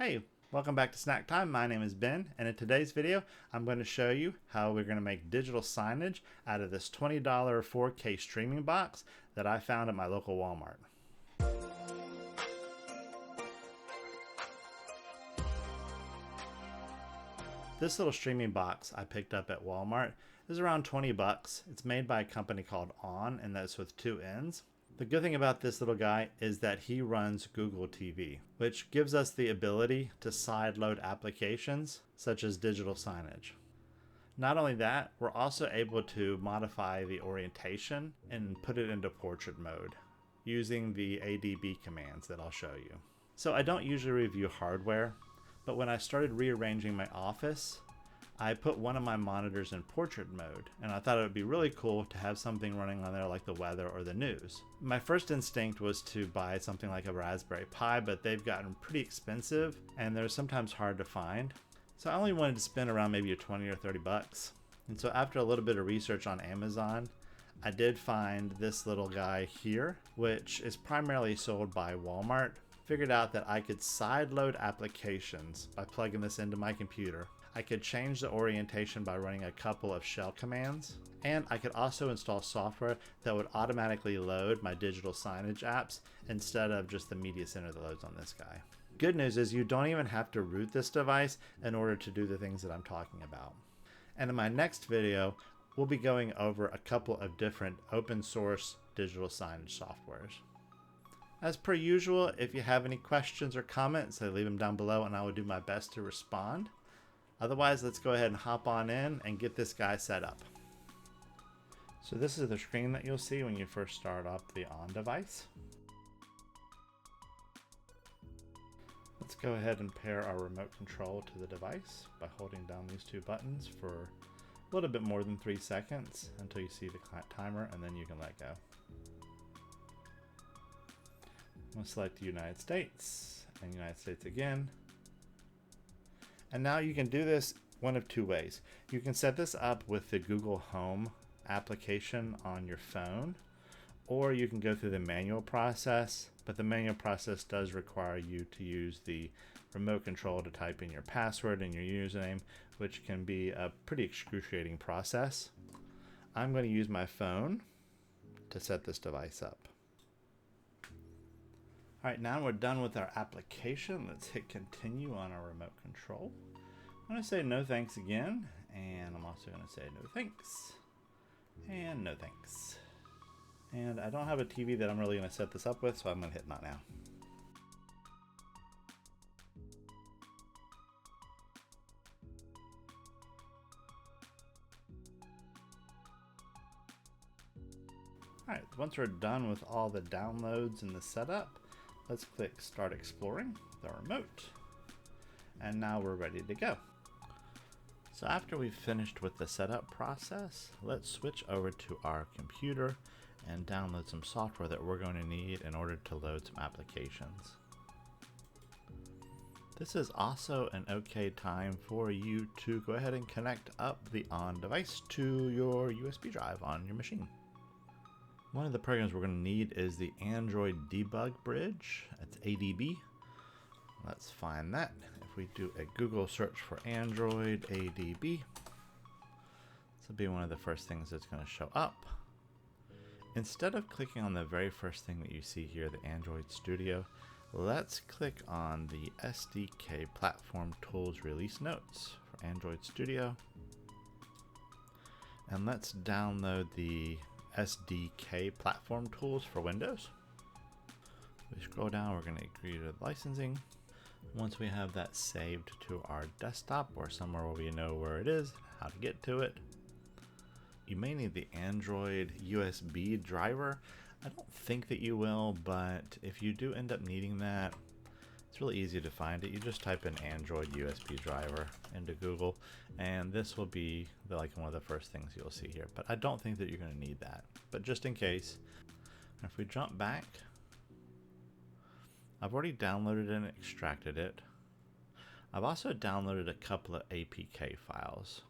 Hey, welcome back to Snack Time. My name is Ben, and in today's video, I'm going to show you how we're going to make digital signage out of this $20 4K streaming box that I found at my local Walmart. This little streaming box I picked up at Walmart is around 20 bucks. It's made by a company called On, and that's with two N's. The good thing about this little guy is that he runs Google TV, which gives us the ability to sideload applications such as digital signage. Not only that, we're also able to modify the orientation and put it into portrait mode using the ADB commands that I'll show you. So I don't usually review hardware, but when I started rearranging my office, I put one of my monitors in portrait mode, and I thought it would be really cool to have something running on there like the weather or the news. My first instinct was to buy something like a Raspberry Pi, but they've gotten pretty expensive and they're sometimes hard to find. So I only wanted to spend around maybe 20 or 30 bucks. And so after a little bit of research on Amazon, I did find this little guy here, which is primarily sold by Walmart. Figured out that I could sideload applications by plugging this into my computer. I could change the orientation by running a couple of shell commands, and I could also install software that would automatically load my digital signage apps instead of just the media center that loads on this guy. Good news is you don't even have to root this device in order to do the things that I'm talking about. And in my next video, we'll be going over a couple of different open source digital signage softwares. As per usual, if you have any questions or comments, leave them down below and I will do my best to respond. Otherwise, let's go ahead and hop on in and get this guy set up. So this is the screen that you'll see when you first start up the On device. Let's go ahead and pair our remote control to the device by holding down these two buttons for a little bit more than 3 seconds until you see the timer, and then you can let go. I'm going to select the United States and United States again. And now you can do this one of two ways. You can set this up with the Google Home application on your phone, or you can go through the manual process, but the manual process does require you to use the remote control to type in your password and your username, which can be a pretty excruciating process. I'm going to use my phone to set this device up. Alright, now we're done with our application. Let's hit continue on our remote control. I'm going to say no thanks again, and I'm also going to say no thanks, and no thanks. And I don't have a TV that I'm really going to set this up with, so I'm going to hit not now. Alright, once we're done with all the downloads and the setup, let's click Start Exploring with our remote. And now we're ready to go. So after we've finished with the setup process, let's switch over to our computer and download some software that we're going to need in order to load some applications. This is also an okay time for you to go ahead and connect up the On device to your USB drive on your machine. One of the programs we're going to need is the Android Debug Bridge. That's ADB. Let's find that. If we do a Google search for Android ADB, this will be one of the first things that's going to show up. Instead of clicking on the very first thing that you see here, the Android Studio, let's click on the SDK Platform Tools Release Notes for Android Studio. And let's download the SDK Platform Tools for Windows. We scroll down, we're going to agree to the licensing. Once we have that saved to our desktop or somewhere where we know where it is, how to get to it, you may need the Android USB driver. I don't think that you will, but if you do end up needing that, it's really easy to find it. You just type in Android USB driver into Google, and this will be like one of the first things you'll see here. But I don't think that you're going to need that. But just in case, if we jump back, I've already downloaded and extracted it. I've also downloaded a couple of APK files.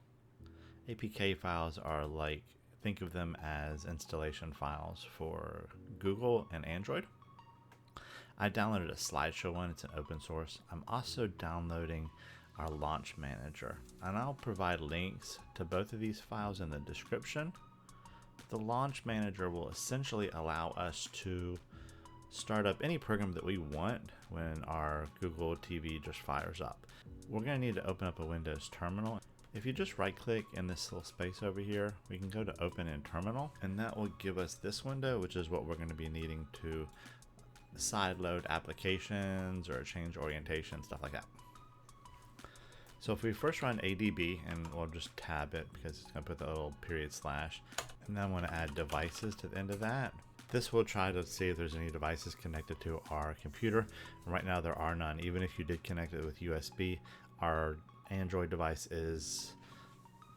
APK files are like, think of them as installation files for Google and Android. I downloaded a Slideshow one, it's an open source. I'm also downloading our Launch Manager, and I'll provide links to both of these files in the description. The Launch Manager will essentially allow us to start up any program that we want when our Google TV just fires up. We're going to need to open up a Windows terminal. If you just right click in this little space over here, we can go to Open in Terminal, and that will give us this window, which is what we're going to be needing to sideload applications or change orientation, stuff like that. So if we first run ADB, and we'll just tab it because it's going to put the little period slash, and then I want to add devices to the end of that. This will try to see if there's any devices connected to our computer. And right now there are none. Even if you did connect it with USB, our Android device is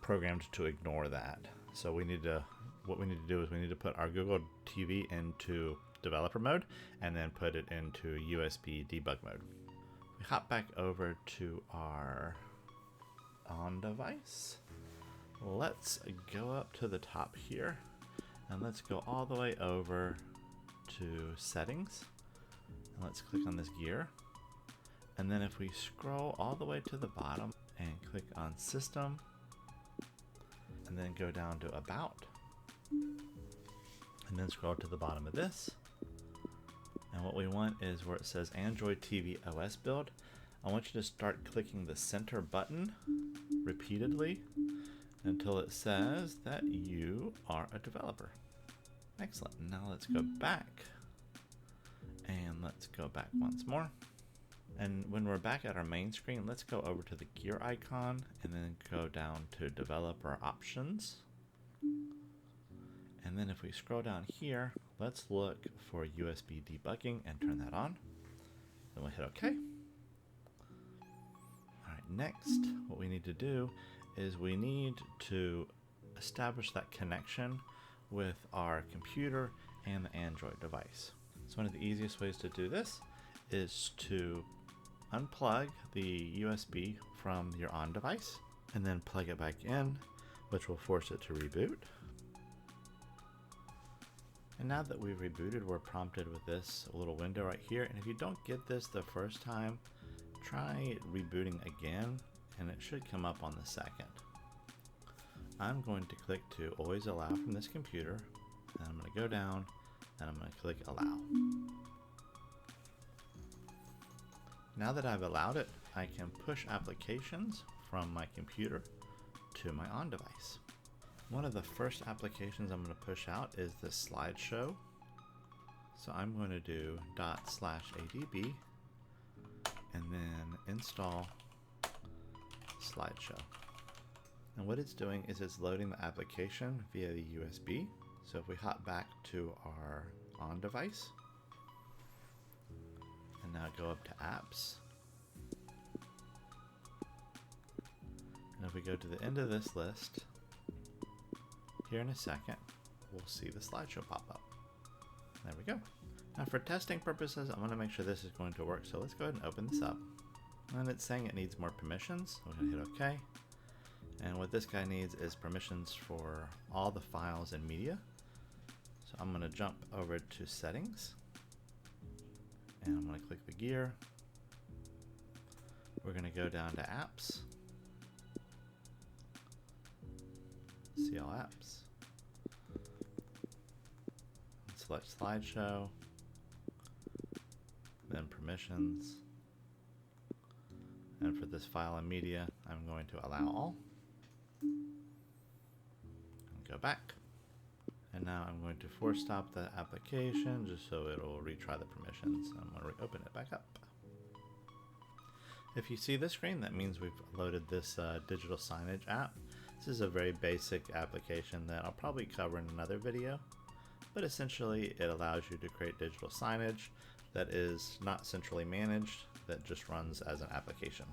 programmed to ignore that. So what we need to do is we need to put our Google TV into developer mode and then put it into USB debug mode. We hop back over to our on device. Let's go up to the top here and let's go all the way over to settings, and let's click on this gear. And then if we scroll all the way to the bottom and click on System, and then go down to About, and then scroll to the bottom of this, and what we want is where it says Android TV OS build, I want you to start clicking the center button repeatedly until it says that you are a developer. Excellent. Now let's go back, and let's go back once more. And when we're back at our main screen, let's go over to the gear icon and then go down to developer options. And then if we scroll down here, let's look for USB debugging and turn that on. Then we'll hit OK. All right, next, what we need to do is we need to establish that connection with our computer and the Android device. So one of the easiest ways to do this is to unplug the USB from your on device and then plug it back in, which will force it to reboot. And now that we've rebooted, we're prompted with this little window right here. And if you don't get this the first time, try rebooting again and it should come up on the second. I'm going to click to always allow from this computer, and I'm going to go down and I'm going to click allow. Now that I've allowed it, I can push applications from my computer to my on device. One of the first applications I'm going to push out is the slideshow. So I'm going to do ./adb and then install slideshow. And what it's doing is it's loading the application via the USB. So if we hop back to our on device and now go up to apps, and if we go to the end of this list, here in a second, we'll see the slideshow pop up. There we go. Now for testing purposes, I want to make sure this is going to work. So let's go ahead and open this up. And it's saying it needs more permissions. So we're going to hit OK. And what this guy needs is permissions for all the files and media. So I'm going to jump over to settings. And I'm going to click the gear. We're going to go down to apps. See all apps. Select slideshow. Then permissions. And for this file and media, I'm going to allow all. And go back. And now I'm going to force stop the application just so it'll retry the permissions. I'm going to reopen it back up. If you see this screen, that means we've loaded this digital signage app. This is a very basic application that I'll probably cover in another video, but essentially it allows you to create digital signage that is not centrally managed, that just runs as an application.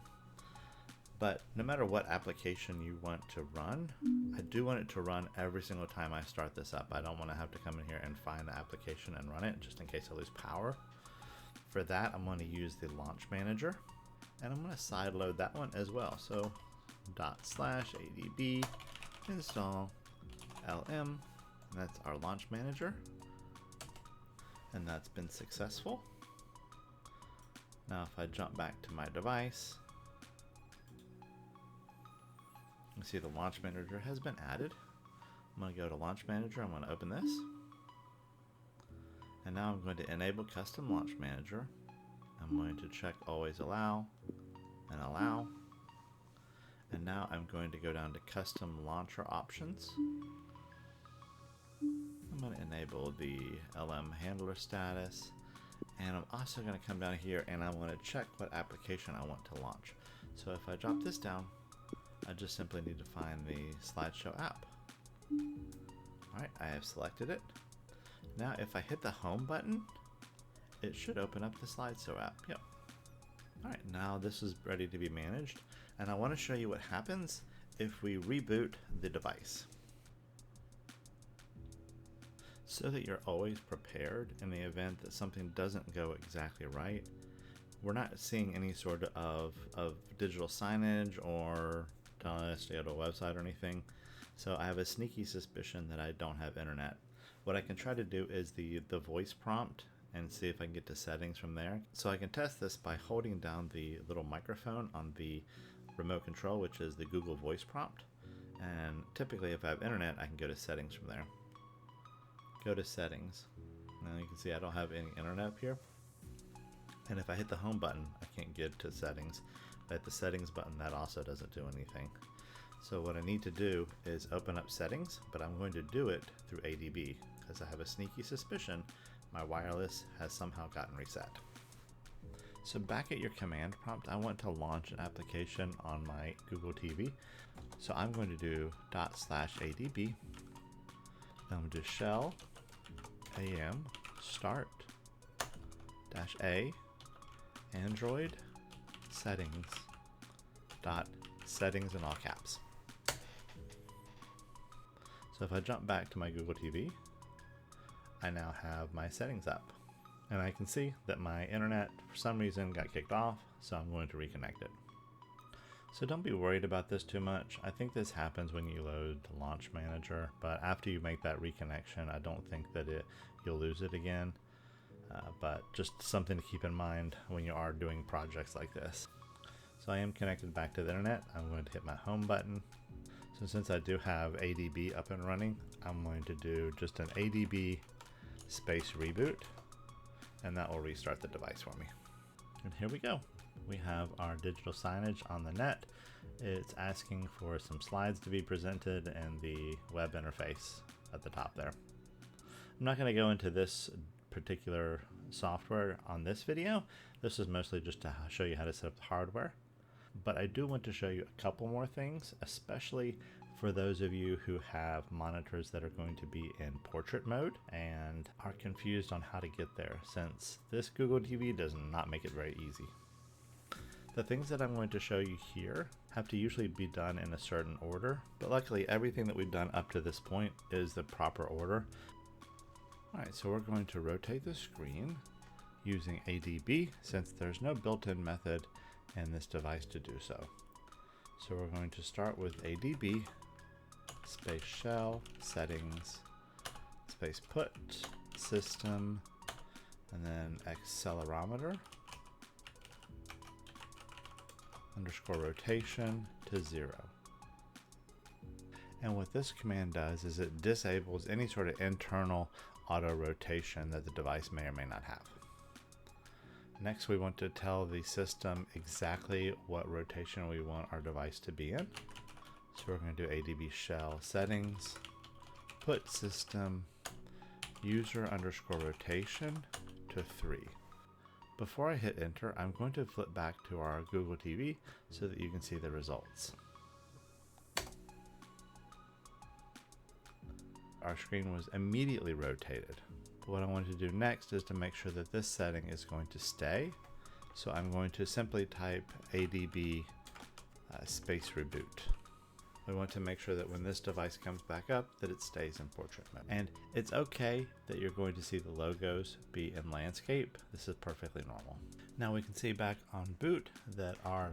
But no matter what application you want to run, I do want it to run every single time I start this up. I don't want to have to come in here and find the application and run it just in case I lose power. For that, I'm going to use the Launch Manager, and I'm going to sideload that one as well. So ./adb install lm, and that's our Launch Manager, and that's been successful. Now if I jump back to my device, you see the Launch Manager has been added. I'm going to go to Launch Manager, I'm going to open this. And now I'm going to enable Custom Launch Manager. I'm going to check Always Allow and Allow. And now I'm going to go down to Custom Launcher Options. I'm going to enable the LM Handler status. And I'm also going to come down here and I'm going to check what application I want to launch. So if I drop this down, I just simply need to find the Slideshow app. Alright, I have selected it. Now if I hit the home button, it should open up the Slideshow app. Yep. Alright, now this is ready to be managed, and I want to show you what happens if we reboot the device. So that you're always prepared in the event that something doesn't go exactly right. We're not seeing any sort of digital signage or telling us to go to a website or anything. So I have a sneaky suspicion that I don't have internet. What I can try to do is the voice prompt and see if I can get to settings from there. So I can test this by holding down the little microphone on the remote control, which is the Google voice prompt. And typically if I have internet, I can go to settings from there. Go to settings. Now you can see I don't have any internet up here. And if I hit the home button, I can't get to settings. If I hit the settings button, that also doesn't do anything. So what I need to do is open up settings, but I'm going to do it through ADB because I have a sneaky suspicion my wireless has somehow gotten reset. So back at your command prompt, I want to launch an application on my Google TV. So I'm going to do /ADB. I'm going to do shell am start -a Android settings settings in all caps. So if I jump back to my Google TV, I now have my settings up, and I can see that my internet for some reason got kicked off, so I'm going to reconnect it. So don't be worried about this too much. I think this happens when you load the Launch Manager, but after you make that reconnection, I don't think that you'll lose it again. But just something to keep in mind when you are doing projects like this. So I am connected back to the internet. I'm going to hit my home button. So since I do have ADB up and running, I'm going to do just an ADB space reboot, and that will restart the device for me. And here we go. We have our digital signage on the net. It's asking for some slides to be presented and the web interface at the top there. I'm not going to go into this particular software on this video. This is mostly just to show you how to set up the hardware. But I do want to show you a couple more things, especially for those of you who have monitors that are going to be in portrait mode and are confused on how to get there, since this Google TV does not make it very easy. The things that I'm going to show you here have to usually be done in a certain order, but luckily everything that we've done up to this point is the proper order. Alright, so we're going to rotate the screen using ADB, since there's no built-in method in this device to do so. So we're going to start with ADB space shell settings space put system and then accelerometer _ rotation to 0. And what this command does is it disables any sort of internal auto rotation that the device may or may not have. Next, we want to tell the system exactly what rotation we want our device to be in. So we're going to do ADB shell settings, put system, user _ rotation to 3. Before I hit enter, I'm going to flip back to our Google TV so that you can see the results. Our screen was immediately rotated. What I want to do next is to make sure that this setting is going to stay. So I'm going to simply type ADB space reboot. We want to make sure that when this device comes back up that it stays in portrait mode. And it's okay that you're going to see the logos be in landscape. This is perfectly normal. Now we can see back on boot that our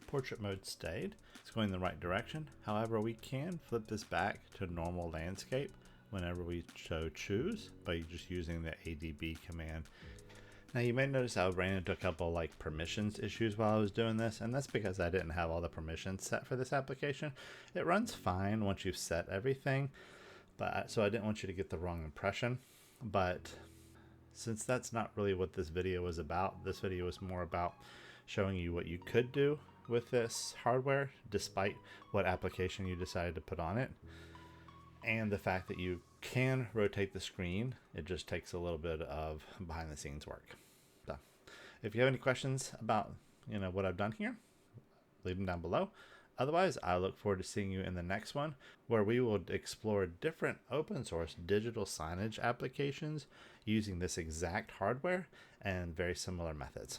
portrait mode stayed. It's going in the right direction. However, we can flip this back to normal landscape whenever we choose by just using the ADB command. Now you may notice I ran into a couple like permissions issues while I was doing this, and that's because I didn't have all the permissions set for this application. It runs fine once you've set everything, but so I didn't want you to get the wrong impression. But since that's not really what this video was about, this video was more about showing you what you could do with this hardware despite what application you decided to put on it, and the fact that you can rotate the screen. It just takes a little bit of behind the scenes work. So if you have any questions about what I've done here, leave them down below. Otherwise, I look forward to seeing you in the next one, where we will explore different open source digital signage applications using this exact hardware and very similar methods.